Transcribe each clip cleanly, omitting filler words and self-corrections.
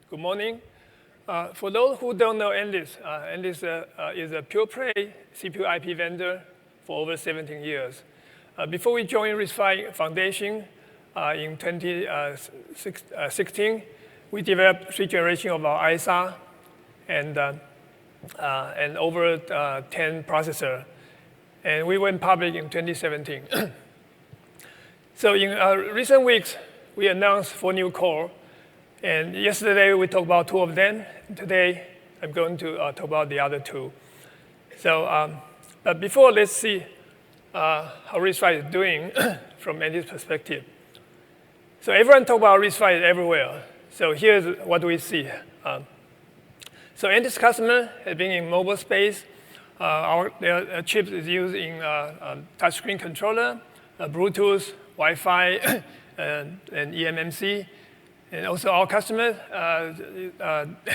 Good morning. For those who don't know Andes, Andes is a pure-play CPU IP vendor for over 17 years. Before we joined RISC-V Foundation in 2016, we developed 3 generations of our ISA and over 10 processors. And we went public in 2017. So in recent weeks, we announced 4 new cores. And yesterday, we talked about 2 of them. Today, I'm going to talk about the other 2. So but before, let's see how RISC-V is doing from Andes' perspective. So everyone talks about RISC-V everywhere. So here's what we see. So Andes customer has been in mobile space. Their chips is used in touchscreen controller, Bluetooth, Wi-Fi, and eMMC. And also our customers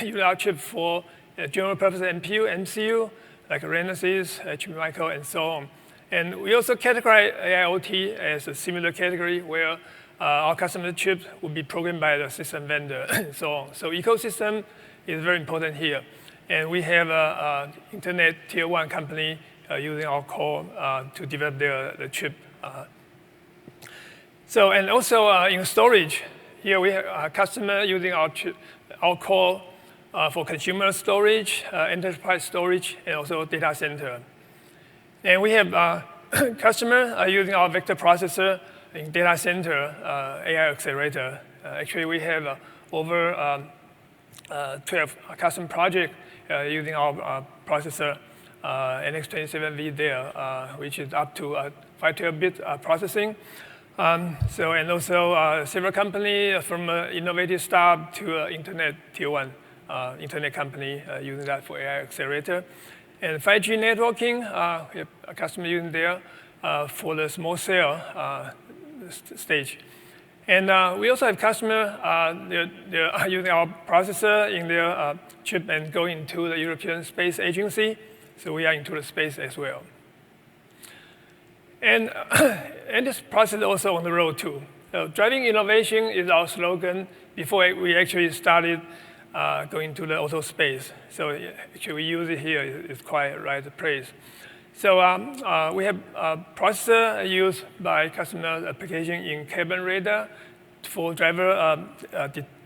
use our chip for general purpose NPU, MCU, like Renesas, HP Micro, and so on. And we also categorize AIoT as a similar category where our customer chips will be programmed by the system vendor and so on. So ecosystem is very important here. And we have an internet tier 1 company using our core to develop the chip. So, and also in storage, here we have a customer using our core for consumer storage, enterprise storage, and also data center. And we have customers using our vector processor in data center, AI accelerator. Actually, we have over 12 custom projects using our processor, NX27V there, which is up to 512-bit processing. So, and also several companies from innovative startup to internet tier 1 internet company using that for AI accelerator. And 5G networking, we have a customer using there for the small cell stage. And we also have customers, they're using our processor in their chip and going into the European Space Agency. So we are into the space as well. And this process is also on the road too. So driving innovation is our slogan before we actually started going to the auto space. So actually we use it here, it's quite right place. So we have a processor used by customer application in cabin radar for driver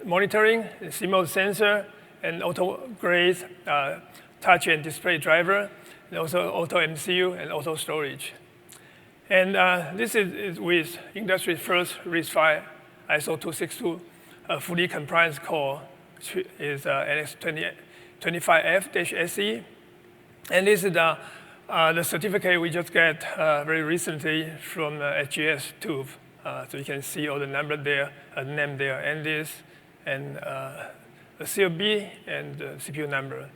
monitoring, CMOS sensor, and auto-grade touch and display driver, and also auto MCU and auto storage. And this is with industry's first RISC-V ISO 262 fully compliant core, which is NX25F-SE. And this is the certificate we just got very recently from SGS TÜV. So you can see all the numbers there, name there, Andes, and the COB and the CPU number.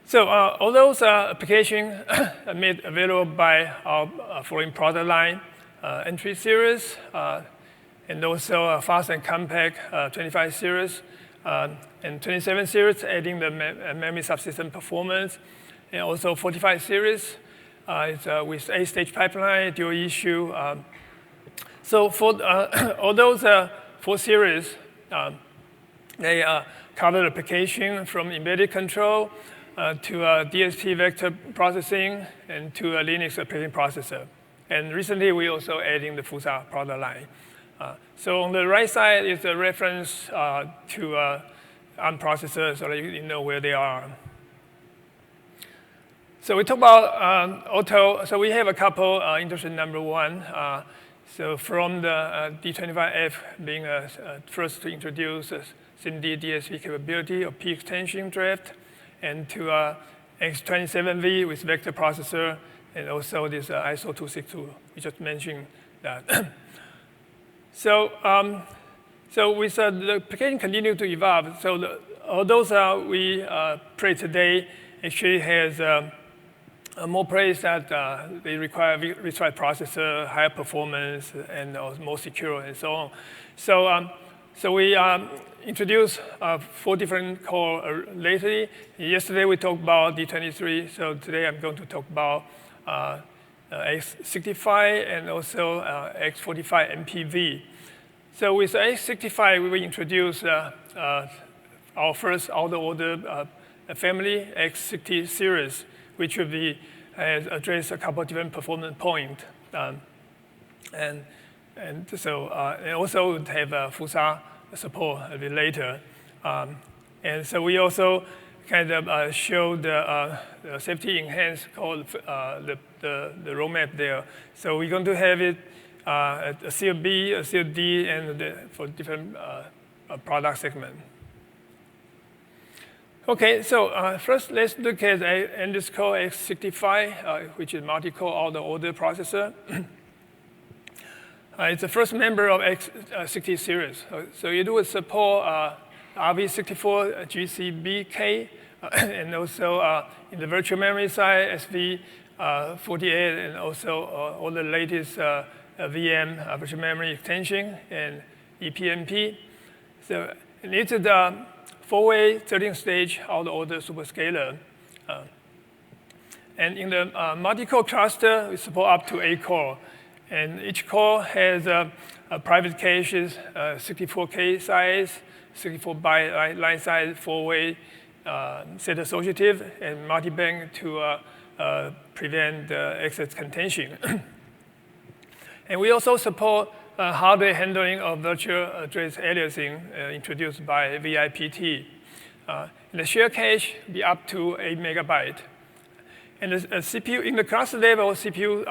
So all those applications are made available by our following product line, entry series, and also fast and compact 25 series, and 27 series, adding the memory subsystem performance, and also 45 series it's, with 8-stage pipeline, dual issue. So for all those 4 series, they cover application from embedded control to DSP vector processing and to a Linux application processor. And recently, we also adding the FUSA product line. So on the right side is a reference to ARM processors so that you know where they are. So we talk about auto. So we have a couple industry number 1. So from the D25F being first to introduce SIMD DSP capability or P extension draft, and to X27V with vector processor, and also this ISO 262, we just mentioned that. So with the application continue to evolve, so all those we play today actually has more plays that they require RISC-V processor, higher performance, and more secure, and so on. So we introduced 4 different cores lately. Yesterday we talked about D23, so today I'm going to talk about X65 and also X45 MPV. So with x65, we will introduce our first out-of-order family, x60 series, which will be address a couple of different performance points. And also have FUSA support a bit later. And so we also kind of show the safety enhanced called the roadmap there. So we're going to have it a CLB, a CLD, and for different product segment. Okay, so first let's look at AndesCore x65, which is multi-core out-of-order processor. It's the first member of x60 series. So it will support RV64 GCBK, and also in the virtual memory side, SV48, and also all the latest VM virtual memory extension and ePMP. So it's a 4-way 13-stage out-of-order superscaler. And in the multi-core cluster, we support up to 8 core. And each core has private caches, 64K size, 64-byte line size, 4-way set associative, and multi-bank to prevent excess contention. And we also support hardware handling of virtual address aliasing introduced by VIPT. The share cache be up to 8 megabytes. And the CPU, in the cluster level, CPU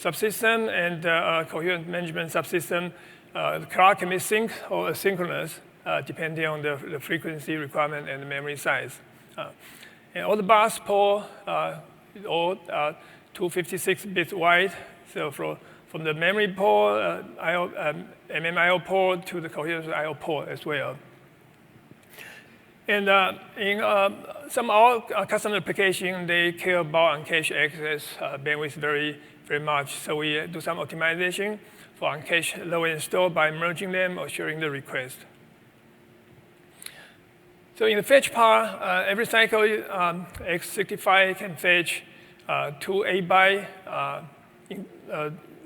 subsystem and coherent management subsystem, the clock can be sync or asynchronous, depending on the frequency requirement and the memory size. And all the bus port all 256 bits wide. So from the memory port, MMIO port to the coherent IO port as well. And in some of our customer applications, they care about uncached access bandwidth very much. So we do some optimization for uncached load and store by merging them or sharing the request. So in the fetch part, every cycle, x65 can fetch 2 8-byte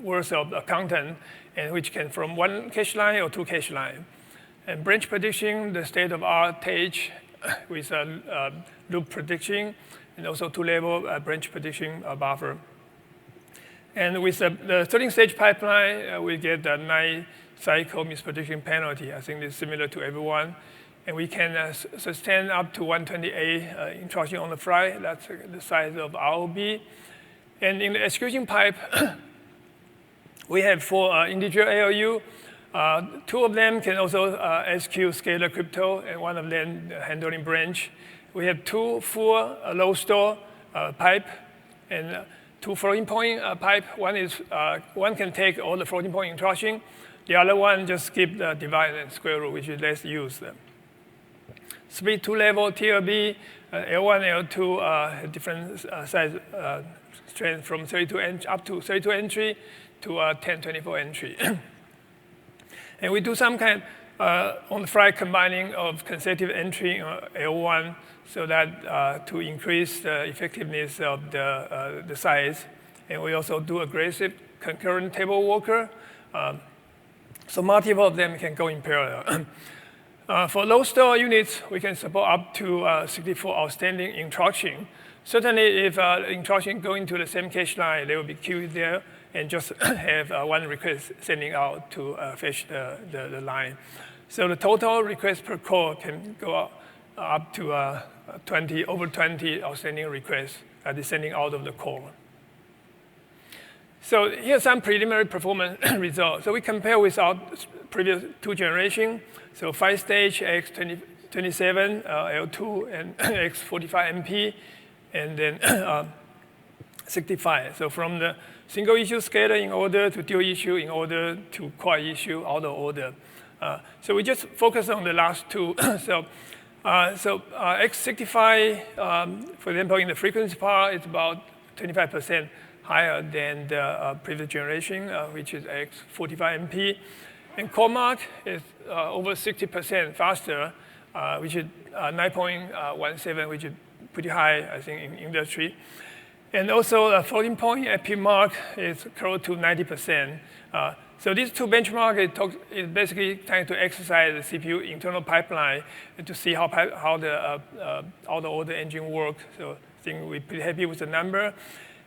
worth of content, and which can from 1 cache line or 2 cache line. And branch prediction, the state-of-art stage with loop prediction, and also 2-level branch prediction buffer. And with the 13-stage pipeline, we get a 9-cycle misprediction penalty. I think it's similar to everyone. And we can sustain up to 128 instruction on the fly. That's the size of ROB. And in the execution pipe, we have 4 individual ALU. 2 of them can also execute scalar crypto, and 1 of them handling branch. We have 2 full load store pipe and 2 floating point pipe. One can take all the floating point instruction. The other one just skip the divide and square root, which is less used. Split 2-level TLB, L1, L2, different size strength from 32 up to 32 entry to 1024 entry. And we do some kind on-the-fly combining of consecutive entry L1 so that to increase the effectiveness of the size. And we also do aggressive concurrent table walker. So multiple of them can go in parallel. For low store units, we can support up to 64 outstanding instruction. Certainly, if instruction going to the same cache line, they will be queued there and just have 1 request sending out to fetch the line. So the total request per core can go up to over 20 outstanding requests descending out of the core. So here's some preliminary performance results. So we compare with our previous 2 generations. So 5-stage X27, L2, and X45 MP, and then 65. So from the single issue scalar in order to dual issue in order to quad issue out of order. So we just focus on the last 2. So X65, for example, in the frequency part, it's about 25% higher than the previous generation, which is X45 MP. And core mark is over 60% faster, which is 9.17, which is pretty high, I think, in industry. And also, the floating point FP mark is close to 90%. So these two benchmarks is basically trying to exercise the CPU internal pipeline and to see how all the engine work. So I think we're pretty happy with the number.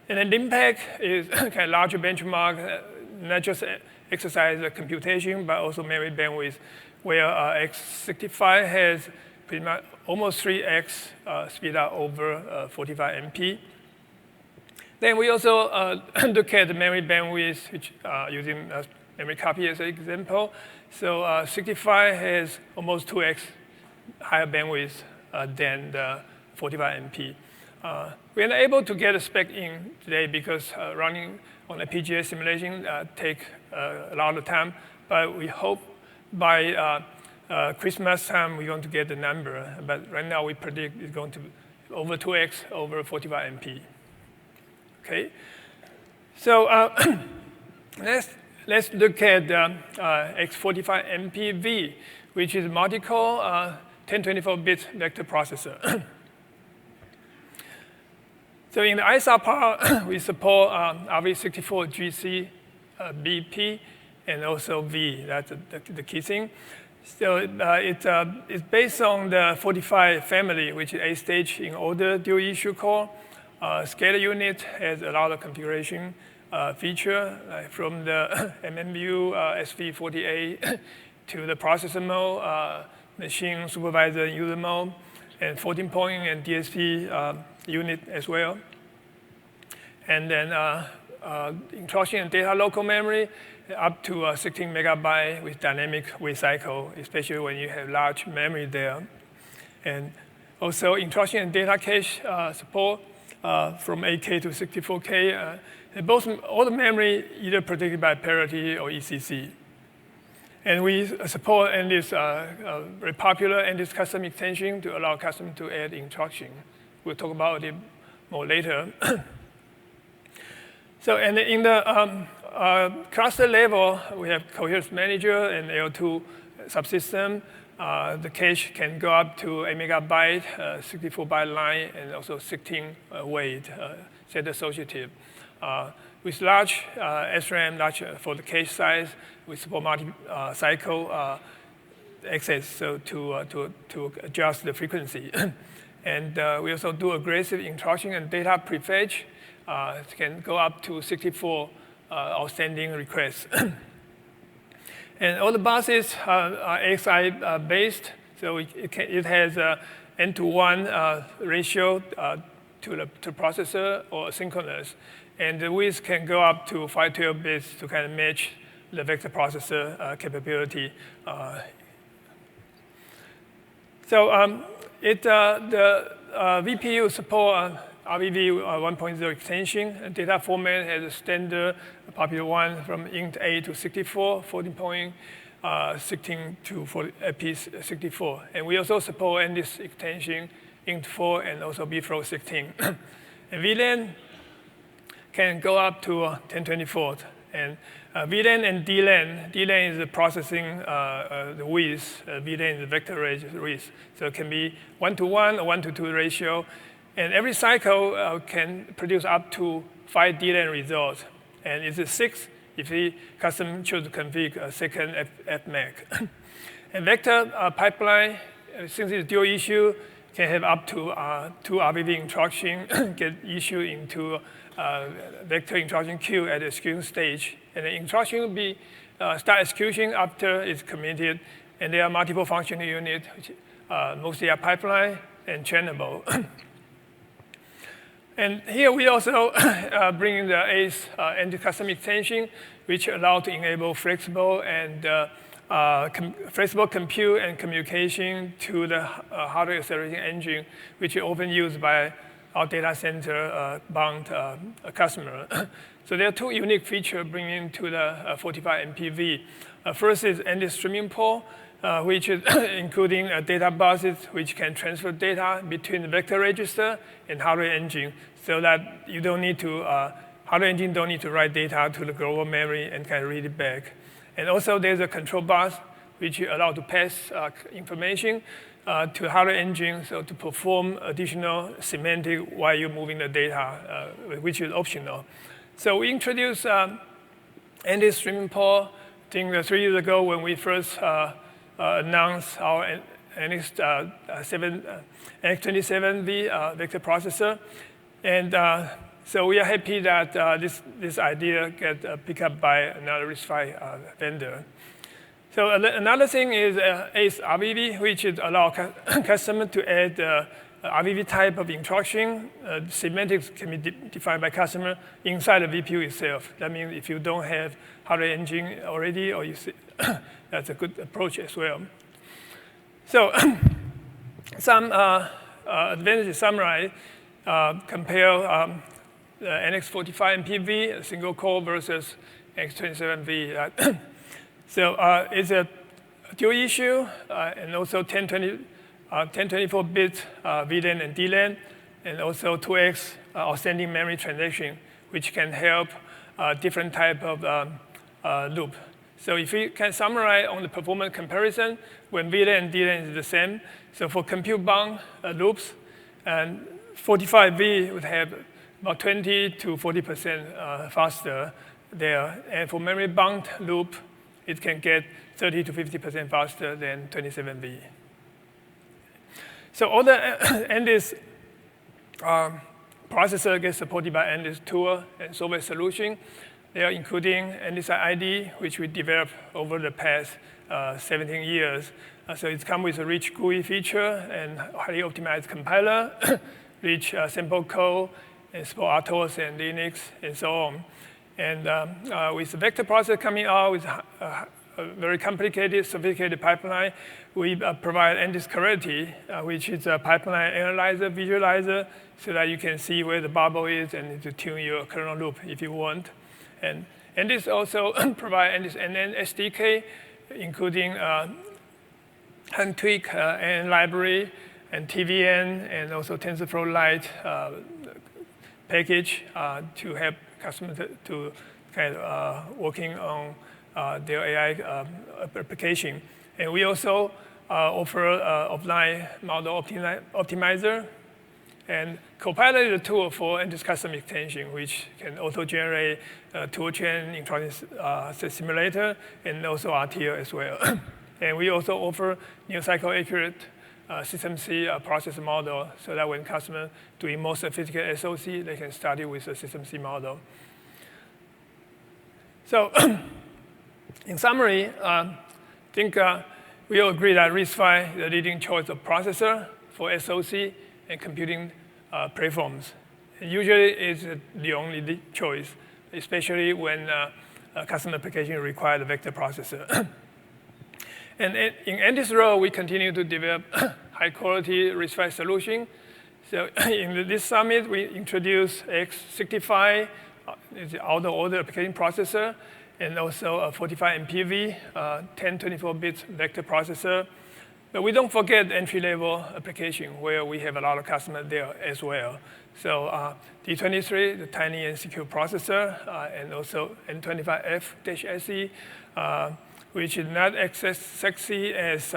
And then LIMPAC is kind of larger benchmark, not just exercise the computation, but also memory bandwidth, where x65 has pretty much almost 3x speed up over 45 MP. Then we also look at the memory bandwidth, which using memory copy as an example. So 65 has almost 2x higher bandwidth than the 45 MP. We are able to get a spec in today because running on a FPGA simulation take a lot of time. But we hope by Christmas time we're going to get the number. But right now we predict it's going to be over 2x over 45 MP. Okay, so let's look at X45 MPV, which is multi-core 1024-bit vector processor. So in the ISA part, we support RV64GC, BP, and also V. That's the key thing. So it's based on the 45 family, which is 8-stage in order dual issue core. Scalar unit has a lot of configuration feature, like from the MMU SV48 to the processor mode, machine supervisor and user mode, and 14-point and DSP unit as well. And then instruction and data local memory up to 16 megabyte with dynamic wait cycle, especially when you have large memory there. And also instruction and data cache support from 8K to 64K. And all the memory either predicted by parity or ECC. And we support Andes, very popular Andes custom extension to allow customers to add instruction. We'll talk about it more later. So, and in the cluster level, we have coherence manager and L2 subsystem. The cache can go up to 8 megabyte, 64-byte line, and also 16 weight set associative. With large SRAM, large for the cache size, we support multi-cycle access so to adjust the frequency. And we also do aggressive instruction and data prefetch. It can go up to 64 outstanding requests. And all the buses are AXI based, so it has an N-to-1 ratio to the processor or asynchronous. And the width can go up to 512 bits to kind of match the vector processor capability. So the VPU support RVV 1.0 extension. And data format has a standard popular one from int8 to 64, 14-point, 16 to 64. And we also support Andes extension int4 and also bflow 16. And VLAN can go up to 1024. And VLAN and DLAN. DLAN is the processing the width. VLAN is the vector range width. So it can be 1-to-1 or 1-to-2 ratio. And every cycle can produce up to 5 DLAN results. And it's a 6 if the customer choose to configure a second FMAC. And vector pipeline, since it's dual issue, can have up to 2 RVV instruction get issued into vector instruction queue at the execution stage. And the instruction will be start execution after it's committed. And there are multiple functional units, which mostly are pipeline and chainable. And here we also bring the ACE custom extension, which allow to enable flexible and flexible compute and communication to the hardware accelerating engine, which is often used by our data center bound customer. So there are 2 unique features bringing to the 45 MPV. First is Andes streaming port, which is including data buses which can transfer data between the vector register and hardware engine, so that you don't need to hardware engine don't need to write data to the global memory and can read it back. And also there's a control bus which allows to pass information to hardware engine, so to perform additional semantic while you're moving the data, which is optional. So we introduced Andes streaming port think 3 years ago when we first announced our NX27V vector processor. And so we are happy that this idea get picked up by another RISC-V vendor. So another thing is RVV, which allows customer to add RVV type of instruction. Semantics can be defined by customer inside the VPU itself. That means if you don't have hardware engine already, or you see, that's a good approach as well. So some advantages summarized. Compare the NX45 MPV, a single core, versus NX27V. So it's a dual issue, and also 1024-bit VLAN and DLAN, and also 2x outstanding memory transaction, which can help different type of loop. So if we can summarize on the performance comparison, when VLAN and DLAN is the same, so for compute bound loops, and 45V would have about 20 to 40% faster there. And for memory bound loop, it can get 30 to 50% faster than 27V. So all the Andes processor gets supported by Andes tool and software solution. They are including Andes ID, which we developed over the past 17 years. So it's come with a rich GUI feature and highly optimized compiler, rich sample code, and support RTOS and Linux, and so on. And with the vector processor coming out with a very complicated, sophisticated pipeline, we provide AndesCore, which is a pipeline analyzer, visualizer, so that you can see where the bubble is and to tune your kernel loop if you want. And Andes also provide Andes NN SDK, including handtweak and library, and TVN, and also TensorFlow Lite package to help customers to kind of working on their AI application. And we also offer offline model optimizer. And Copilot is a tool for Andes custom extension, which can auto-generate tool chain instruction simulator and also RTL as well. And we also offer near cycle accurate System C process model, so that when customers doing more sophisticated SoC, they can start it with a System C model. So in summary, I think we all agree that RISC-V is the leading choice of processor for SoC and computing platforms. And usually it's the only choice, especially when customer application require the vector processor. And in Andes role, we continue to develop high-quality RISC-V solution. So in this summit, we introduced X65, it's the out-of-order application processor, and also a 45 MPV, 1024-bit vector processor. But we don't forget entry-level application, where we have a lot of customers there as well. So D23, the tiny and secure processor, and also N25F-SE, which is not as sexy as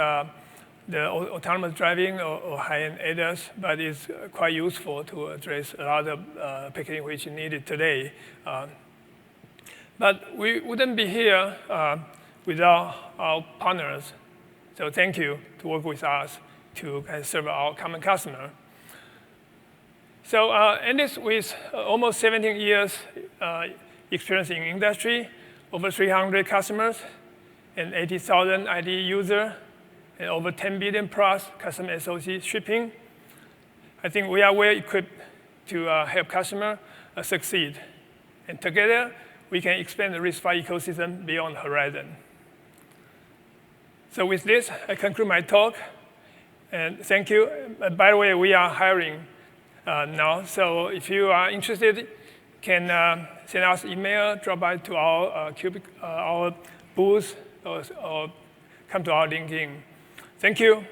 the autonomous driving or high-end ADAS, but is quite useful to address a lot of applications which are needed today. But we wouldn't be here without our partners. So thank you to work with us to serve our common customer. So Andes, with almost 17 years experience in industry, over 300 customers, and 80,000 ID users, and over 10 billion plus custom SoC shipping. I think we are well equipped to help customers succeed. And together, we can expand the RISC-V ecosystem beyond the horizon. So with this, I conclude my talk. And thank you. By the way, we are hiring now. So if you are interested, can send us email, drop by to our booth, or come to our LinkedIn. Thank you.